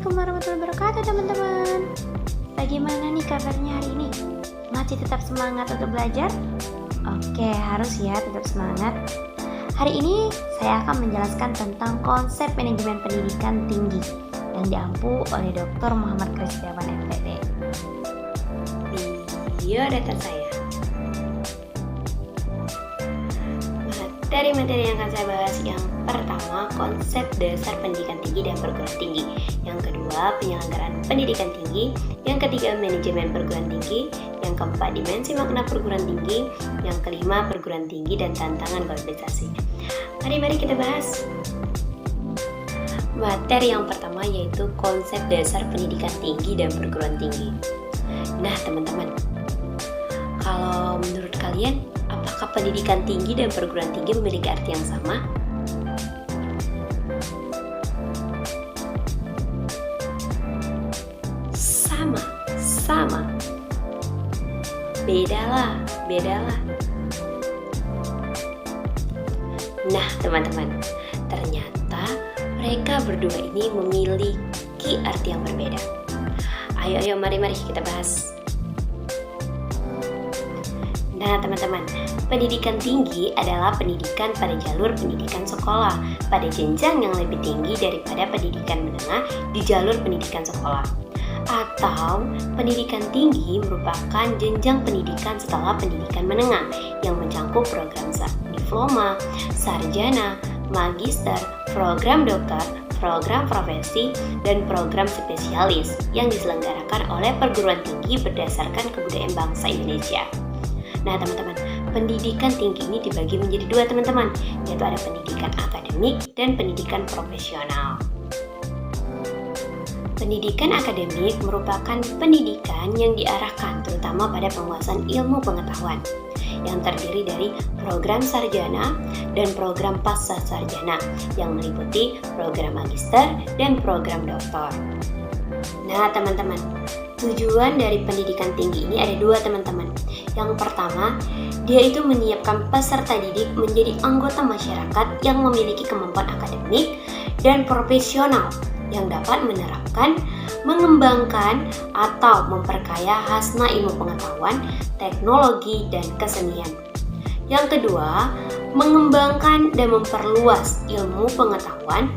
Assalamualaikum warahmatullahi wabarakatuh teman-teman. Bagaimana nih kabarnya hari ini? Masih tetap semangat untuk belajar? Oke, harus ya tetap semangat. Hari ini saya akan menjelaskan tentang konsep manajemen pendidikan tinggi yang diampu oleh Dr. Muhammad Kristiawan MPD. Biodata saya. Materi-materi yang akan saya bahas, yang pertama konsep dasar pendidikan tinggi dan perguruan tinggi, yang kedua penyelenggaraan pendidikan tinggi, yang ketiga manajemen perguruan tinggi, yang keempat dimensi makna perguruan tinggi, yang kelima perguruan tinggi dan tantangan globalisasi. Mari kita bahas. Materi yang pertama yaitu konsep dasar pendidikan tinggi dan perguruan tinggi. Nah teman-teman, kalau menurut kalian, apakah pendidikan tinggi dan perguruan tinggi memiliki arti yang sama? Sama. Bedalah. Nah teman-teman, ternyata mereka berdua ini memiliki arti yang berbeda. Ayo mari kita bahas. Nah teman-teman, pendidikan tinggi adalah pendidikan pada jalur pendidikan sekolah pada jenjang yang lebih tinggi daripada pendidikan menengah di jalur pendidikan sekolah. Atau pendidikan tinggi merupakan jenjang pendidikan setelah pendidikan menengah yang mencakup program diploma, sarjana, magister, program doktor, program profesi, dan program spesialis yang diselenggarakan oleh perguruan tinggi berdasarkan kebudayaan bangsa Indonesia. Nah teman-teman, pendidikan tinggi ini dibagi menjadi dua teman-teman, yaitu ada pendidikan akademik dan pendidikan profesional. Pendidikan akademik merupakan pendidikan yang diarahkan terutama pada penguasaan ilmu pengetahuan yang terdiri dari program sarjana dan program pasca sarjana yang meliputi program magister dan program doktor. Nah teman-teman, tujuan dari pendidikan tinggi ini ada dua teman-teman. Yang pertama, dia itu menyiapkan peserta didik menjadi anggota masyarakat yang memiliki kemampuan akademik dan profesional yang dapat menerapkan, mengembangkan, atau memperkaya khasna ilmu pengetahuan, teknologi, dan kesenian. Yang kedua, mengembangkan dan memperluas ilmu pengetahuan,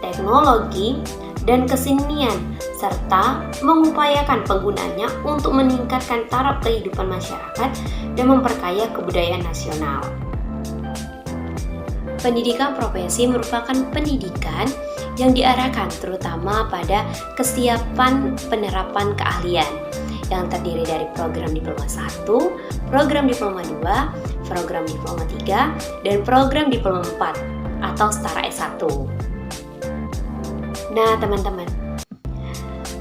teknologi, dan kesenian, serta mengupayakan penggunaannya untuk meningkatkan taraf kehidupan masyarakat dan memperkaya kebudayaan nasional. Pendidikan profesi merupakan pendidikan yang diarahkan terutama pada kesiapan penerapan keahlian yang terdiri dari program diploma 1, program diploma 2, program diploma 3, dan program diploma 4 atau setara S1. Nah teman-teman,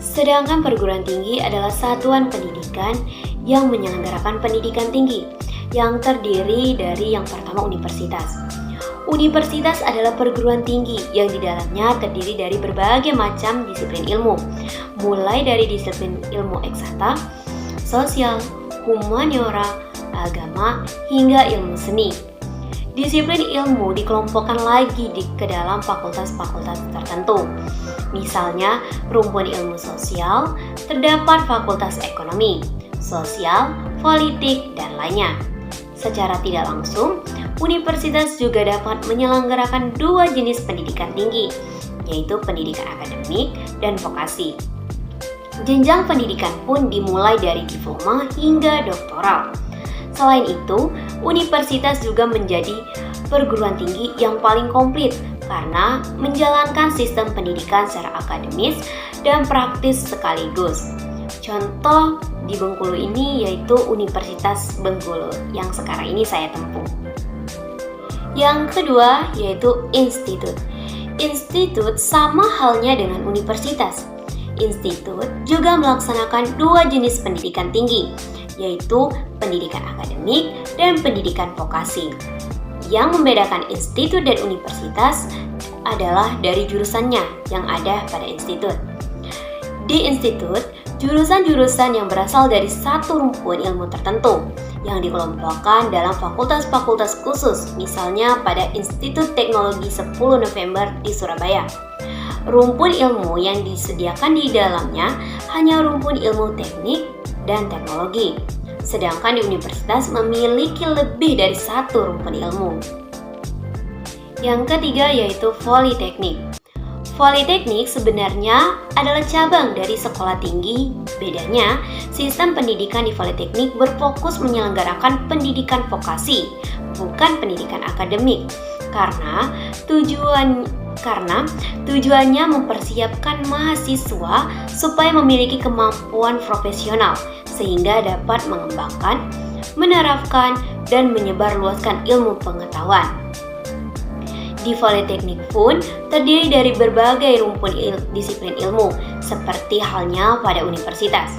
sedangkan perguruan tinggi adalah satuan pendidikan yang menyelenggarakan pendidikan tinggi yang terdiri dari yang pertama universitas. Universitas adalah perguruan tinggi yang di dalamnya terdiri dari berbagai macam disiplin ilmu, mulai dari disiplin ilmu eksakta, sosial, humaniora, agama, hingga ilmu seni. Disiplin ilmu dikelompokkan lagi ke dalam fakultas-fakultas tertentu. Misalnya, rumpun ilmu sosial, terdapat fakultas ekonomi, sosial, politik, dan lainnya. Secara tidak langsung, universitas juga dapat menyelenggarakan dua jenis pendidikan tinggi, yaitu pendidikan akademik dan vokasi. Jenjang pendidikan pun dimulai dari diploma hingga doktoral. Selain itu, universitas juga menjadi perguruan tinggi yang paling komplit karena menjalankan sistem pendidikan secara akademis dan praktis sekaligus. Contoh di Bengkulu ini yaitu Universitas Bengkulu yang sekarang ini saya tempuh. Yang kedua yaitu institut. Institut sama halnya dengan universitas. Institut juga melaksanakan dua jenis pendidikan tinggi, yaitu pendidikan akademik dan pendidikan vokasi. Yang membedakan institut dan universitas adalah dari jurusannya yang ada pada institut. Di institut, jurusan-jurusan yang berasal dari satu rumpun ilmu tertentu yang dikelompokkan dalam fakultas-fakultas khusus, misalnya pada Institut Teknologi 10 November di Surabaya. Rumpun ilmu yang disediakan di dalamnya hanya rumpun ilmu teknik dan teknologi, sedangkan di universitas memiliki lebih dari satu rumpun ilmu. Yang ketiga yaitu politeknik. Politeknik sebenarnya adalah cabang dari sekolah tinggi. Bedanya, sistem pendidikan di politeknik berfokus menyelenggarakan pendidikan vokasi, bukan pendidikan akademik. Karena tujuannya mempersiapkan mahasiswa supaya memiliki kemampuan profesional sehingga dapat mengembangkan, menerapkan, dan menyebarluaskan ilmu pengetahuan. Di politeknik pun terdiri dari berbagai rumpun disiplin ilmu, seperti halnya pada universitas.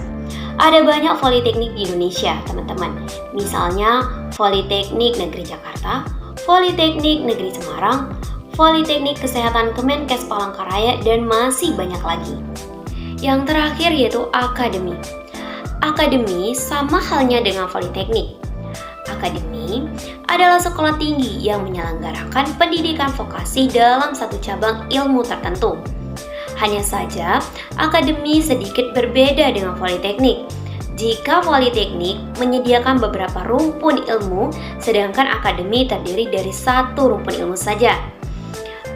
Ada banyak politeknik di Indonesia, teman-teman. Misalnya Politeknik Negeri Jakarta, Politeknik Negeri Semarang, Politeknik Kesehatan Kemenkes Palangkaraya, dan masih banyak lagi. Yang terakhir yaitu akademi. Akademi sama halnya dengan politeknik. Akademi adalah sekolah tinggi yang menyelenggarakan pendidikan vokasi dalam satu cabang ilmu tertentu. Hanya saja, akademi sedikit berbeda dengan politeknik. Jika politeknik menyediakan beberapa rumpun ilmu, sedangkan akademi terdiri dari satu rumpun ilmu saja.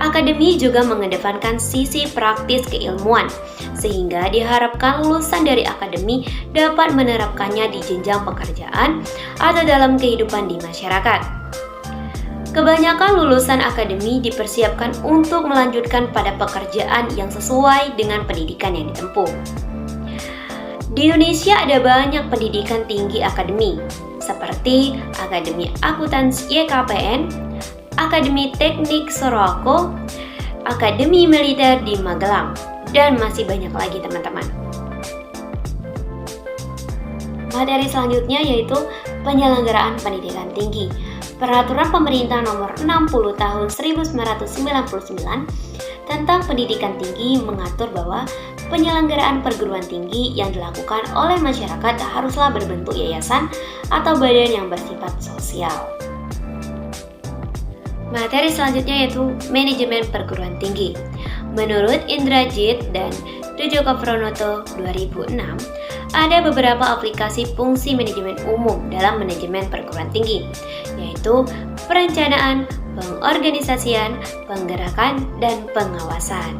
Akademi juga mengedepankan sisi praktis keilmuan, sehingga diharapkan lulusan dari akademi dapat menerapkannya di jenjang pekerjaan atau dalam kehidupan di masyarakat. Kebanyakan lulusan akademi dipersiapkan untuk melanjutkan pada pekerjaan yang sesuai dengan pendidikan yang ditempuh. Di Indonesia ada banyak pendidikan tinggi akademi, seperti Akademi Akuntansi YKPN, Akademi Teknik Sorowako, Akademi Militer di Magelang, dan masih banyak lagi teman-teman. Materi selanjutnya yaitu penyelenggaraan pendidikan tinggi. Peraturan Pemerintah Nomor 60 Tahun 1999 tentang pendidikan tinggi mengatur bahwa penyelenggaraan perguruan tinggi yang dilakukan oleh masyarakat haruslah berbentuk yayasan atau badan yang bersifat sosial. Materi selanjutnya yaitu manajemen perguruan tinggi. Menurut Indrajit dan Djoko Pranoto 2006, ada beberapa aplikasi fungsi manajemen umum dalam manajemen perguruan tinggi, yaitu perencanaan, pengorganisasian, penggerakan, dan pengawasan.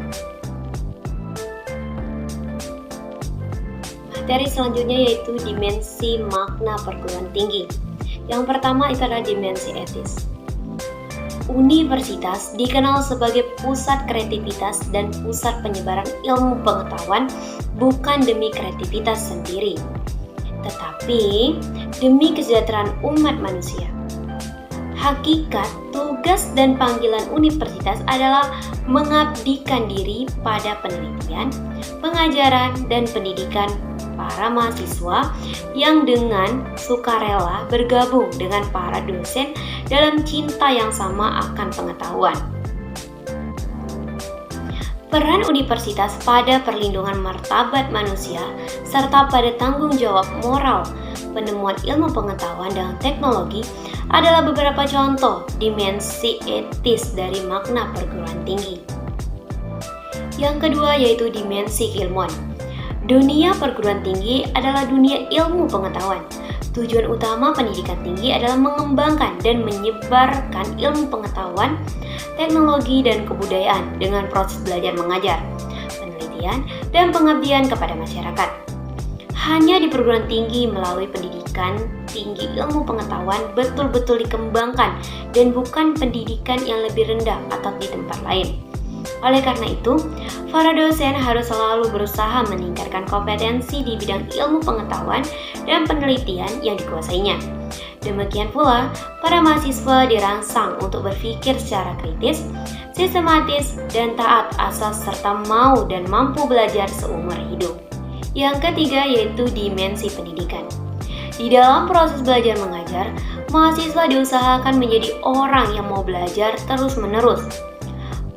Materi selanjutnya yaitu dimensi makna perguruan tinggi. Yang pertama itu adalah dimensi etis. Universitas dikenal sebagai pusat kreativitas dan pusat penyebaran ilmu pengetahuan bukan demi kreativitas sendiri, tetapi demi kesejahteraan umat manusia. Hakikat, tugas, dan panggilan universitas adalah mengabdikan diri pada penelitian, pengajaran, dan pendidikan para mahasiswa yang dengan sukarela bergabung dengan para dosen dalam cinta yang sama akan pengetahuan. Peran universitas pada perlindungan martabat manusia serta pada tanggung jawab moral penemuan ilmu pengetahuan dan teknologi adalah beberapa contoh dimensi etis dari makna perguruan tinggi. Yang kedua yaitu dimensi keilmuan. Dunia perguruan tinggi adalah dunia ilmu pengetahuan. Tujuan utama pendidikan tinggi adalah mengembangkan dan menyebarkan ilmu pengetahuan, teknologi, dan kebudayaan dengan proses belajar mengajar, penelitian, dan pengabdian kepada masyarakat. Hanya di perguruan tinggi melalui pendidikan tinggi ilmu pengetahuan betul-betul dikembangkan dan bukan pendidikan yang lebih rendah atau di tempat lain. Oleh karena itu, para dosen harus selalu berusaha meningkatkan kompetensi di bidang ilmu pengetahuan dan penelitian yang dikuasainya. Demikian pula, para mahasiswa dirangsang untuk berpikir secara kritis, sistematis, dan taat asas serta mau dan mampu belajar seumur hidup. Yang ketiga yaitu dimensi pendidikan. Di dalam proses belajar mengajar, mahasiswa diusahakan menjadi orang yang mau belajar terus-menerus.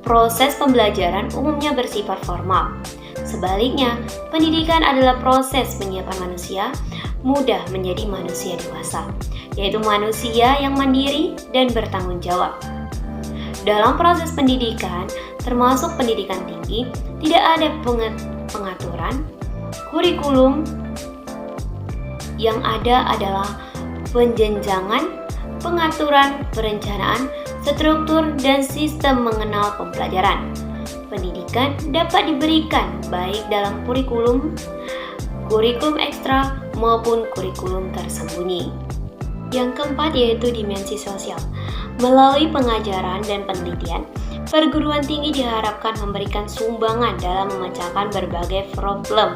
Proses pembelajaran umumnya bersifat formal. Sebaliknya, pendidikan adalah proses menyiapkan manusia mudah menjadi manusia dewasa, yaitu manusia yang mandiri dan bertanggung jawab. Dalam proses pendidikan, termasuk pendidikan tinggi, tidak ada pengaturan kurikulum. Yang ada adalah penjenjangan, pengaturan, perencanaan, struktur, dan sistem mengenal pembelajaran. Pendidikan dapat diberikan baik dalam kurikulum ekstra maupun kurikulum tersembunyi. Yang keempat yaitu dimensi sosial. Melalui pengajaran dan penelitian, perguruan tinggi diharapkan memberikan sumbangan dalam memecahkan berbagai problem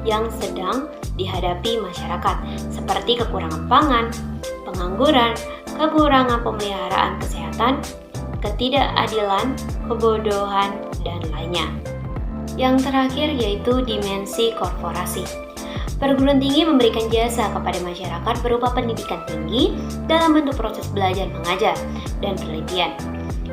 yang sedang dihadapi masyarakat, seperti kekurangan pangan, pengangguran, kekurangan pemeliharaan kesehatan, ketidakadilan, kebodohan, dan lainnya. Yang terakhir yaitu dimensi korporasi. Perguruan tinggi memberikan jasa kepada masyarakat berupa pendidikan tinggi dalam bentuk proses belajar mengajar dan penelitian.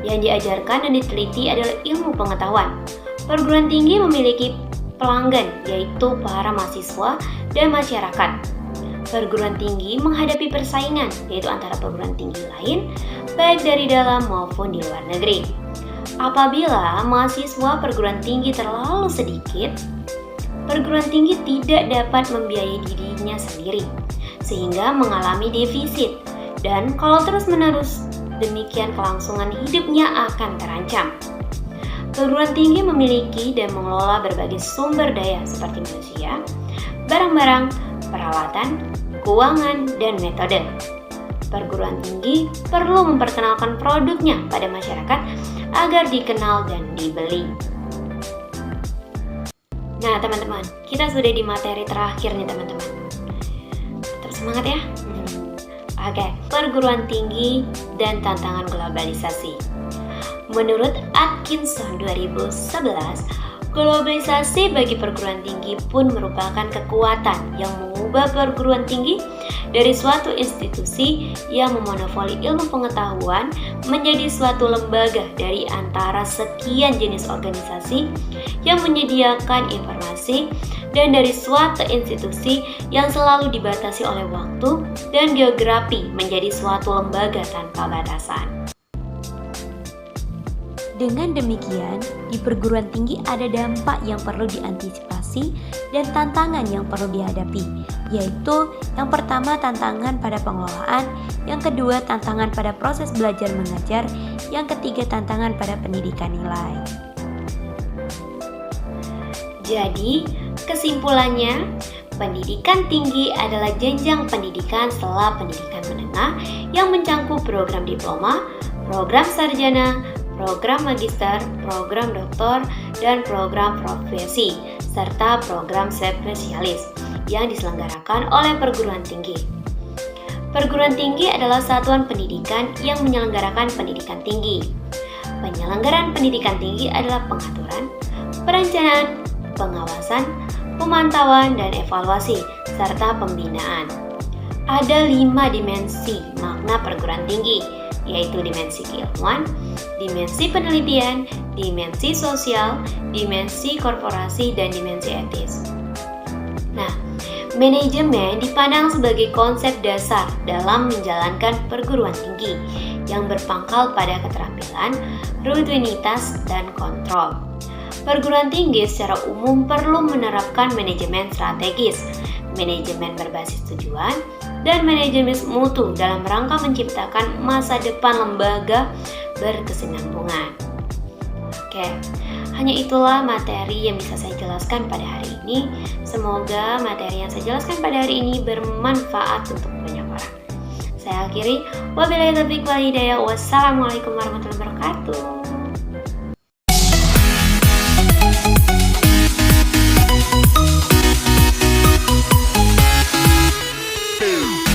Yang diajarkan dan diteliti adalah ilmu pengetahuan. Perguruan tinggi memiliki pelanggan, yaitu para mahasiswa dan masyarakat. Perguruan tinggi menghadapi persaingan, yaitu antara perguruan tinggi lain, baik dari dalam maupun di luar negeri. Apabila mahasiswa perguruan tinggi terlalu sedikit, perguruan tinggi tidak dapat membiayai dirinya sendiri, sehingga mengalami defisit. Dan kalau terus-menerus demikian, kelangsungan hidupnya akan terancam. Perguruan tinggi memiliki dan mengelola berbagai sumber daya seperti manusia, barang-barang, peralatan, keuangan, dan metode. Perguruan tinggi perlu memperkenalkan produknya pada masyarakat agar dikenal dan dibeli. Nah teman-teman, kita sudah di materi terakhir nih teman-teman. Tetap semangat ya. Oke, perguruan tinggi dan tantangan globalisasi. Menurut Atkinson 2011, globalisasi bagi perguruan tinggi pun merupakan kekuatan yang mengubah perguruan tinggi dari suatu institusi yang memonopoli ilmu pengetahuan menjadi suatu lembaga dari antara sekian jenis organisasi yang menyediakan informasi, dan dari suatu institusi yang selalu dibatasi oleh waktu dan geografi menjadi suatu lembaga tanpa batasan. Dengan demikian, di perguruan tinggi ada dampak yang perlu diantisipasi dan tantangan yang perlu dihadapi, yaitu yang pertama tantangan pada pengelolaan, yang kedua tantangan pada proses belajar mengajar, yang ketiga tantangan pada pendidikan nilai. Jadi, kesimpulannya, pendidikan tinggi adalah jenjang pendidikan setelah pendidikan menengah yang mencakup program diploma, program sarjana, program magister, program doktor, dan program profesi, serta program spesialis yang diselenggarakan oleh perguruan tinggi. Perguruan tinggi adalah satuan pendidikan yang menyelenggarakan pendidikan tinggi. Penyelenggaraan pendidikan tinggi adalah pengaturan, perencanaan, pengawasan, pemantauan, dan evaluasi, serta pembinaan. Ada 5 dimensi makna perguruan tinggi, yaitu dimensi keilmuan, dimensi penelitian, dimensi sosial, dimensi korporasi, dan dimensi etis. Nah, manajemen dipandang sebagai konsep dasar dalam menjalankan perguruan tinggi yang berpangkal pada keterampilan, rutinitas, dan kontrol. Perguruan tinggi secara umum perlu menerapkan manajemen strategis, manajemen berbasis tujuan, dan manajemen mutu dalam rangka menciptakan masa depan lembaga berkesinambungan. Oke, hanya itulah materi yang bisa saya jelaskan pada hari ini. Semoga materi yang saya jelaskan pada hari ini bermanfaat untuk banyak orang. Saya akhiri, wabillahi taufiq wal hidayah. Wassalamualaikum warahmatullahi wabarakatuh.